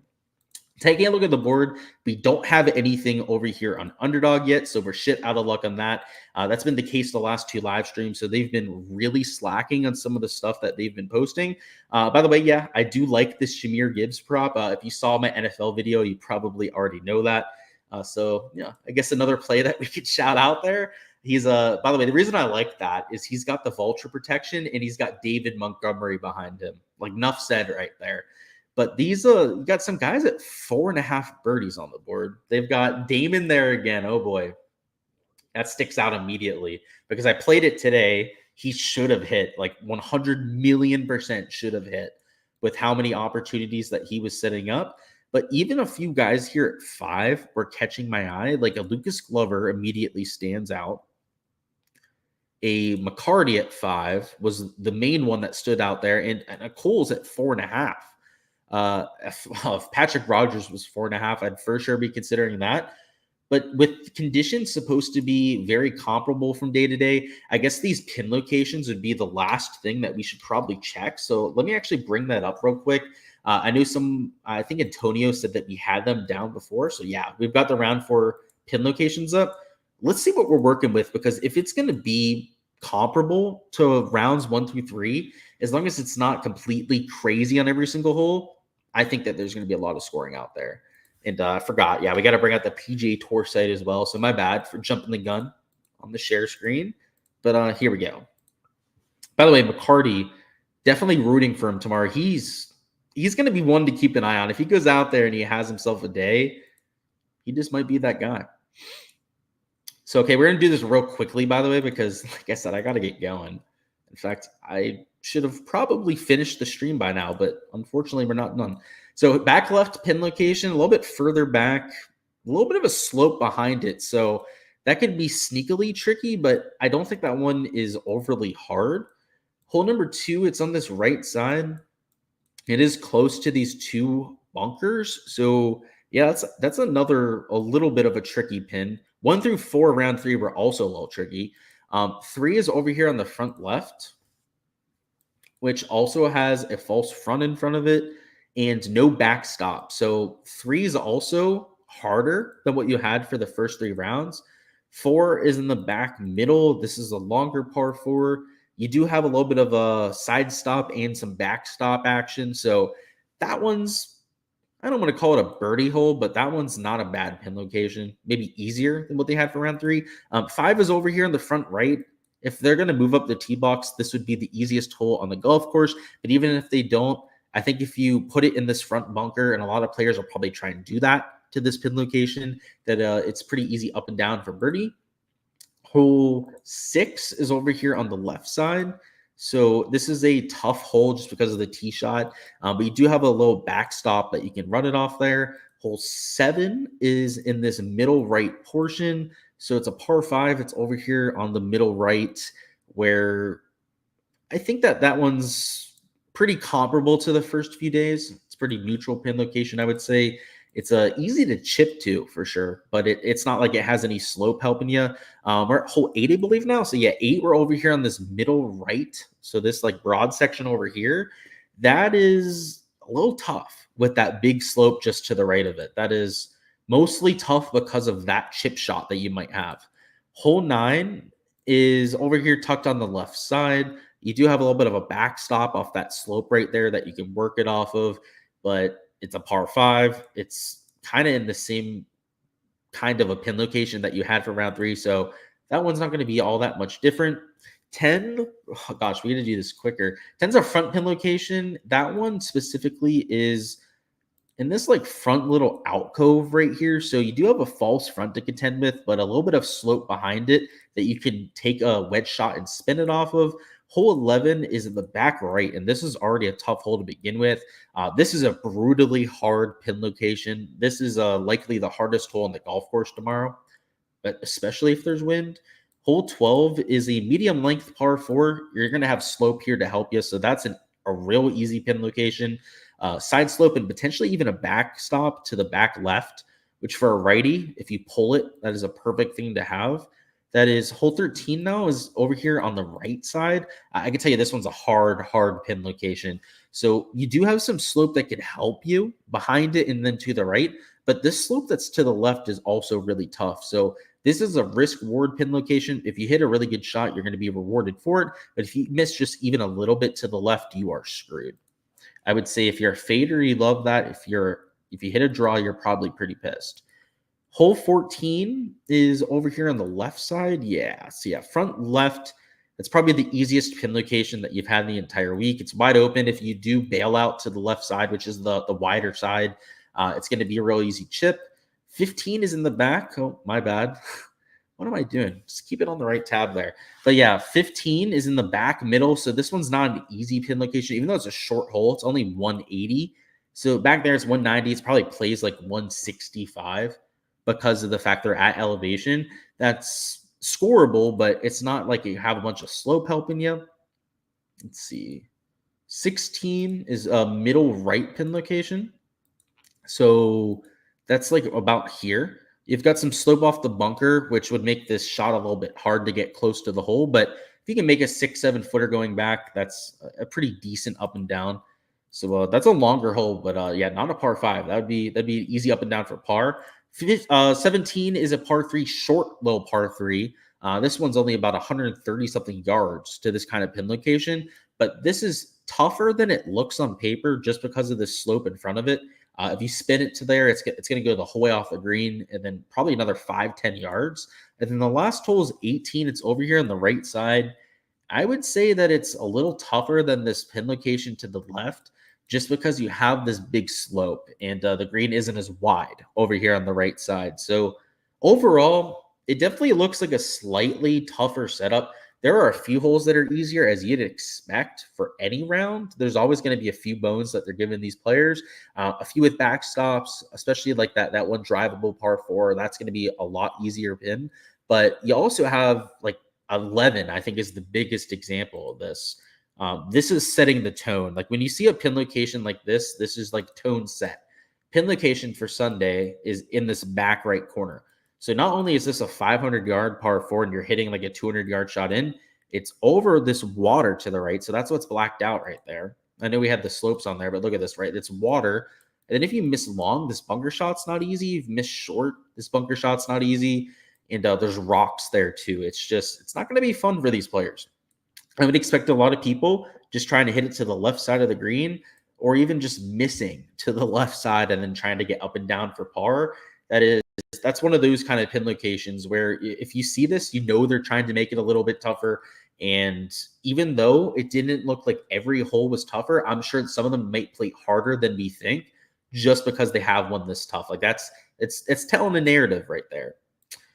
Taking a look at the board, we don't have anything over here on Underdog yet, so we're shit out of luck on that. That's been the case the last 2 live streams, so they've been really slacking on some of the stuff that they've been posting. By the way, yeah, I do like this Jahmyr Gibbs prop. If you saw my NFL video, you probably already know that. So yeah, I guess another play that we could shout out there. He's by the way, the reason I like that is he's got the vulture protection, and he's got David Montgomery behind him. Like enough said right there. But these you got some guys at 4.5 birdies on the board. They've got Damon there again. Oh boy. That sticks out immediately, because I played it today. He should have hit, like 100 million% should have hit, with how many opportunities that he was setting up. But even a few guys here at 5 were catching my eye. Like a Lucas Glover immediately stands out. a McCarty at 5 was the main one that stood out there, and a Cole's at 4.5. If Patrick Rogers was 4.5, I'd for sure be considering that. But with conditions supposed to be very comparable from day to day, I guess these pin locations would be the last thing that we should probably check. So let me actually bring that up real quick. I know I think Antonio said that we had them down before. So yeah, we've got the round 4 pin locations up. Let's see what we're working with, because if it's going to be comparable to rounds 1 through 3, as long as it's not completely crazy on every single hole, I think that there's going to be a lot of scoring out there. And I forgot. Yeah, we got to bring out the PGA Tour site as well. So my bad for jumping the gun on the share screen. But here we go. By the way, McCarty, definitely rooting for him tomorrow. He's going to be one to keep an eye on. If he goes out there and he has himself a day, he just might be that guy. So, okay, we're going to do this real quickly, by the way, because like I said, I got to get going. In fact, I should have probably finished the stream by now, but unfortunately, we're not done. So back left pin location, a little bit further back, a little bit of a slope behind it. So that could be sneakily tricky, but I don't think that one is overly hard. Hole number 2, it's on this right side. It is close to these 2 bunkers. So yeah, that's a little bit of a tricky pin. 1 through 4 round 3 were also a little tricky. 3 is over here on the front left, which also has a false front in front of it and no backstop. So 3 is also harder than what you had for the first 3 rounds. 4 is in the back middle. This is a longer par 4. You do have a little bit of a side stop and some backstop action. So that one's, I don't want to call it a birdie hole, but that one's not a bad pin location. Maybe easier than what they had for round 3. 5 is over here in the front right. If they're going to move up the tee box, this would be the easiest hole on the golf course. But even if they don't, I think if you put it in this front bunker, and a lot of players will probably try and do that to this pin location, that it's pretty easy up and down for birdie. Hole 6 is over here on the left side. So this is a tough hole just because of the tee shot. But you do have a little backstop that you can run it off there. Hole 7 is in this middle right portion. So it's a par 5. It's over here on the middle right, where I think that one's pretty comparable to the first few days. It's pretty neutral pin location, I would say. It's easy to chip to for sure, but it's not like it has any slope helping you. We're at hole 8, I believe now. So yeah, 8, we're over here on this middle right. So this like broad section over here, that is a little tough with that big slope just to the right of it. That is mostly tough because of that chip shot that you might have. Hole 9 is over here tucked on the left side. You do have a little bit of a backstop off that slope right there that you can work it off of, but it's a par 5. It's kind of in the same kind of a pin location that you had for round 3. So that one's not going to be all that much different. 10, oh gosh, we're going to do this quicker. 10's a front pin location. That one specifically is in this like front little alcove right here. So you do have a false front to contend with, but a little bit of slope behind it that you can take a wedge shot and spin it off of. Hole 11 is in the back right, and this is already a tough hole to begin with. This is a brutally hard pin location. This is likely the hardest hole on the golf course tomorrow, but especially if there's wind. Hole 12 is a medium length par 4. You're going to have slope here to help you, so that's a real easy pin location. Side slope and potentially even a backstop to the back left, which for a righty, if you pull it, that is a perfect thing to have. That is hole 13 now is over here on the right side. I can tell you this one's a hard pin location. So you do have some slope that could help you behind it and then to the right. But this slope that's to the left is also really tough. So this is a risk-reward pin location. If you hit a really good shot, you're going to be rewarded for it. But if you miss just even a little bit to the left, you are screwed. I would say if you're a fader, you love that. If you hit a draw, you're probably pretty pissed. Hole 14 is over here on the left side. Yeah, so yeah, front left. It's probably the easiest pin location that you've had the entire week. It's wide open. If you do bail out to the left side, which is the wider side, it's going to be a real easy chip. 15 is in the back. Oh, my bad. What am I doing? Just keep it on the right tab there. But yeah, 15 is in the back middle. So this one's not an easy pin location, even though it's a short hole. It's only 180. So back there it's 190. It's probably plays like 165 because of the fact they're at elevation. That's scoreable, but it's not like you have a bunch of slope helping you. Let's see. 16 is a middle right pin location. So that's like about here. You've got some slope off the bunker, which would make this shot a little bit hard to get close to the hole. But if you can make a 6-7 footer going back, that's a pretty decent up and down. So that's a longer hole, but yeah, not a par 5. That'd be easy up and down for par. 17 is a par 3, short little par 3. This one's only about 130 something yards to this kind of pin location, but this is tougher than it looks on paper just because of the slope in front of it. If you spin it to there, it's going to go the whole way off the green and then probably another 5-10 yards. And then the last hole is 18. It's over here on the right side. I would say that it's a little tougher than this pin location to the left just because you have this big slope and the green isn't as wide over here on the right side. So overall, it definitely looks like a slightly tougher setup. There are a few holes that are easier, as you'd expect for any round. There's always going to be a few bones that they're giving these players, a few with backstops, especially like that one drivable par 4. That's going to be a lot easier pin. But you also have like 11, I think, is the biggest example of this. This is setting the tone. Like when you see a pin location like this is like tone set. Pin location for Sunday is in this back right corner. So not only is this a 500-yard par 4 and you're hitting like a 200-yard shot in, it's over this water to the right. So that's what's blacked out right there. I know we had the slopes on there, but look at this, right? It's water. And then if you miss long, this bunker shot's not easy. If you miss short, this bunker shot's not easy. And there's rocks there too. It's not going to be fun for these players. I would expect a lot of people just trying to hit it to the left side of the green or even just missing to the left side and then trying to get up and down for par. That's one of those kind of pin locations where if you see this, you know they're trying to make it a little bit tougher. And even though it didn't look like every hole was tougher, I'm sure some of them might play harder than we think just because they have one this tough. Like it's telling a narrative right there.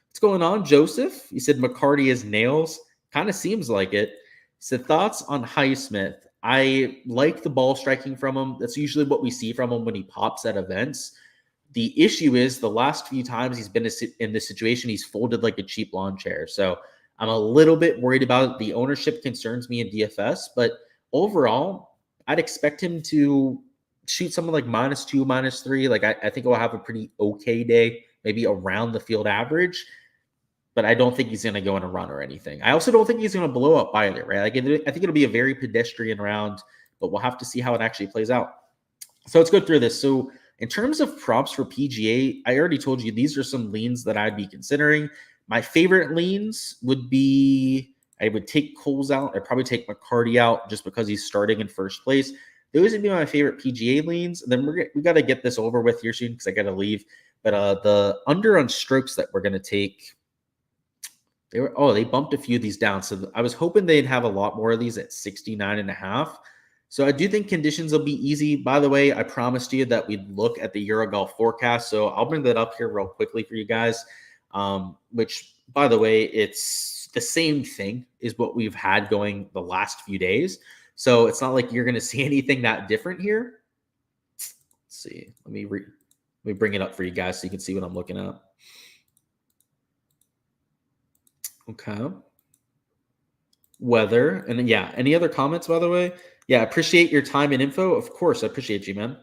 What's going on, Joseph? You said McCarty has nails. Kind of seems like it. He said, thoughts on Highsmith? I like the ball striking from him. That's usually what we see from him when he pops at events. The issue is the last few times he's been in this situation, he's folded like a cheap lawn chair. So I'm a little bit worried about it. The ownership concerns me in DFS, but overall, I'd expect him to shoot something like -2, -3. Like I think he'll have a pretty okay day, maybe around the field average, but I don't think he's going to go on a run or anything. I also don't think he's going to blow up either, right? Like I think it'll be a very pedestrian round, but we'll have to see how it actually plays out. So let's go through this. So in terms of props for PGA, I already told you these are some leans that I'd be considering. My favorite leans would be, I would take Coles out. I'd probably take McCarty out just because he's starting in first place. Those would be my favorite PGA leans. And then we got to get this over with here soon because I got to leave. But the under on strokes that we're going to take, they bumped a few of these down. So I was hoping they'd have a lot more of these at 69.5. So I do think conditions will be easy. By the way, I promised you that we'd look at the Eurogolf forecast. So I'll bring that up here real quickly for you guys, which, by the way, it's the same thing is what we've had going the last few days. So it's not like you're going to see anything that different here. Let's see. Let me bring it up for you guys so you can see what I'm looking at. Okay. Weather. And then, yeah, any other comments, by the way? Yeah, appreciate your time and info. Of course, I appreciate you, man.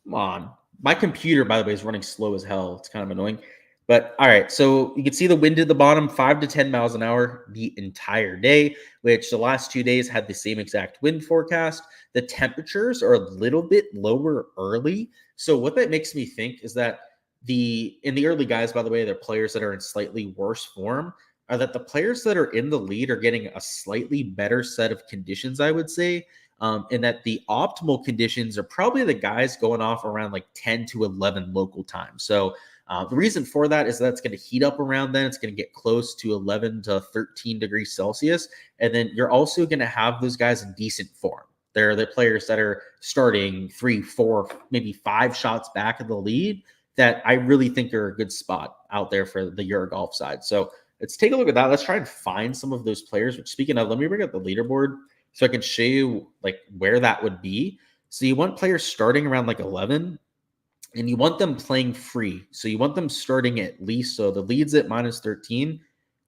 Come on. My computer, by the way, is running slow as hell. It's kind of annoying. But all right, so you can see the wind at the bottom, 5 to 10 miles an hour the entire day, which the last 2 days had the same exact wind forecast. The temperatures are a little bit lower early. So what that makes me think is that in the early guys, by the way, they're players that are in slightly worse form, are that the players that are in the lead are getting a slightly better set of conditions, I would say, and that the optimal conditions are probably the guys going off around like 10 to 11 local time. So the reason for that is that it's going to heat up around then. It's going to get close to 11 to 13 degrees Celsius. And then you're also going to have those guys in decent form. They're the players that are starting 3, 4, maybe 5 shots back of the lead that I really think are a good spot out there for the Eurogolf side. So let's take a look at that. Let's try and find some of those players. Which, speaking of, let me bring up the leaderboard so I can show you like where that would be. So you want players starting around like 11. and you want them playing free. So you want them starting at least, so the lead's at -13. You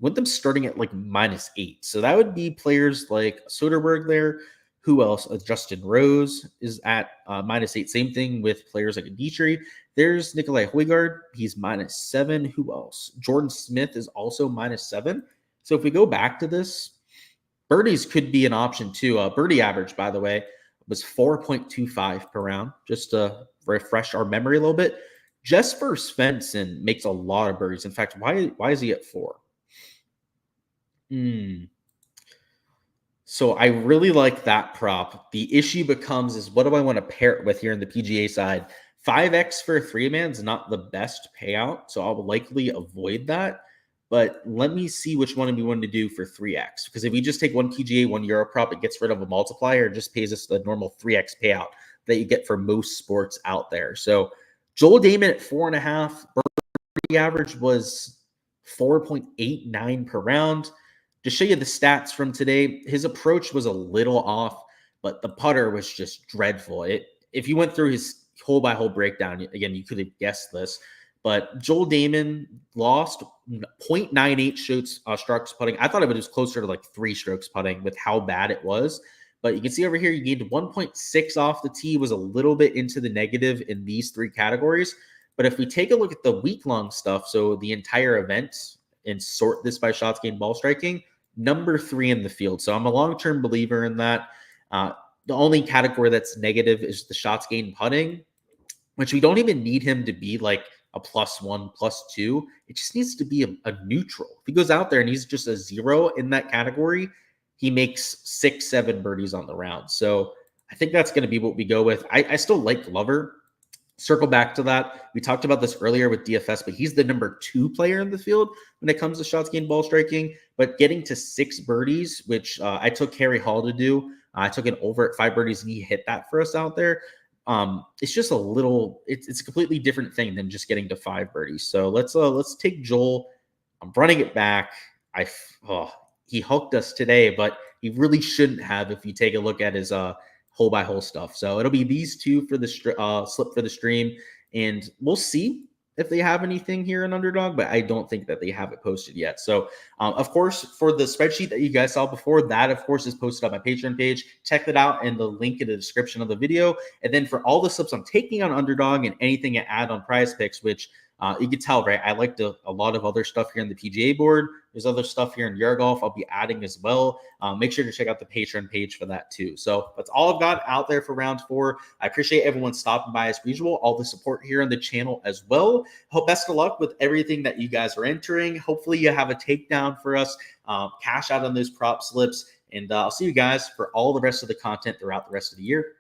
want them starting at like -8. So that would be players like Soderbergh there. Who else? Justin Rose is at -8. Same thing with players like Dietrich. There's Nikolai Højgaard. He's -7. Who else? Jordan Smith is also -7. So if we go back to this, birdies could be an option too. Birdie average, by the way, was 4.25 per round, just to refresh our memory a little bit. Jesper Svensson makes a lot of birdies. In fact, why is he at 4? So I really like that prop. The issue becomes is what do I want to pair it with here in the PGA side? 5x for a 3-man is not the best payout, so I'll likely avoid that. But let me see which one we want to do for 3x. Because if we just take one PGA, 1 Euro prop, it gets rid of a multiplier. It just pays us the normal 3x payout that you get for most sports out there. So Joel Damon at 4.5. Birdie average was 4.89 per round. To show you the stats from today, his approach was a little off, but the putter was just dreadful. If you went through his hole-by-hole breakdown, again, you could have guessed this, but Joel Damon lost 0.98 strokes putting. I thought it was closer to like 3 strokes putting with how bad it was. But you can see over here, you gained 1.6 off the tee, was a little bit into the negative in these 3 categories. But if we take a look at the week-long stuff, so the entire event, and sort this by shots gained ball striking, number 3 in the field. So I'm a long-term believer in that. The only category that's negative is the shots gained putting, which we don't even need him to be like a +1, +2. It just needs to be a neutral. If he goes out there and he's just a 0 in that category, he makes 6, 7 birdies on the round. So I think that's going to be what we go with. I still like Glover. Circle back to that. We talked about this earlier with DFS, but he's the number 2 player in the field when it comes to shots gained ball striking. But getting to 6 birdies, which I took Harry Hall to do. I took it over at 5 birdies, and he hit that for us out there. It's just a little. It's a completely different thing than just getting to 5 birdies. So let's take Joel. I'm running it back. He hooked us today, but he really shouldn't have if you take a look at his hole by hole stuff. So it'll be these 2 for the slip for the stream, and we'll see if they have anything here in Underdog, but I don't think that they have it posted yet. So of course, for the spreadsheet that you guys saw before, that of course is posted on my Patreon page. Check that out in the link in the description of the video. And then for all the slips I'm taking on Underdog and anything I add on Prize Picks, which you can tell, right? I like a lot of other stuff here on the PGA board. There's other stuff here in Eurogolf I'll be adding as well. Make sure to check out the Patreon page for that too. So that's all I've got out there for round 4. I appreciate everyone stopping by as usual, all the support here on the channel as well. Hope best of luck with everything that you guys are entering. Hopefully you have a takedown for us, cash out on those prop slips, and I'll see you guys for all the rest of the content throughout the rest of the year.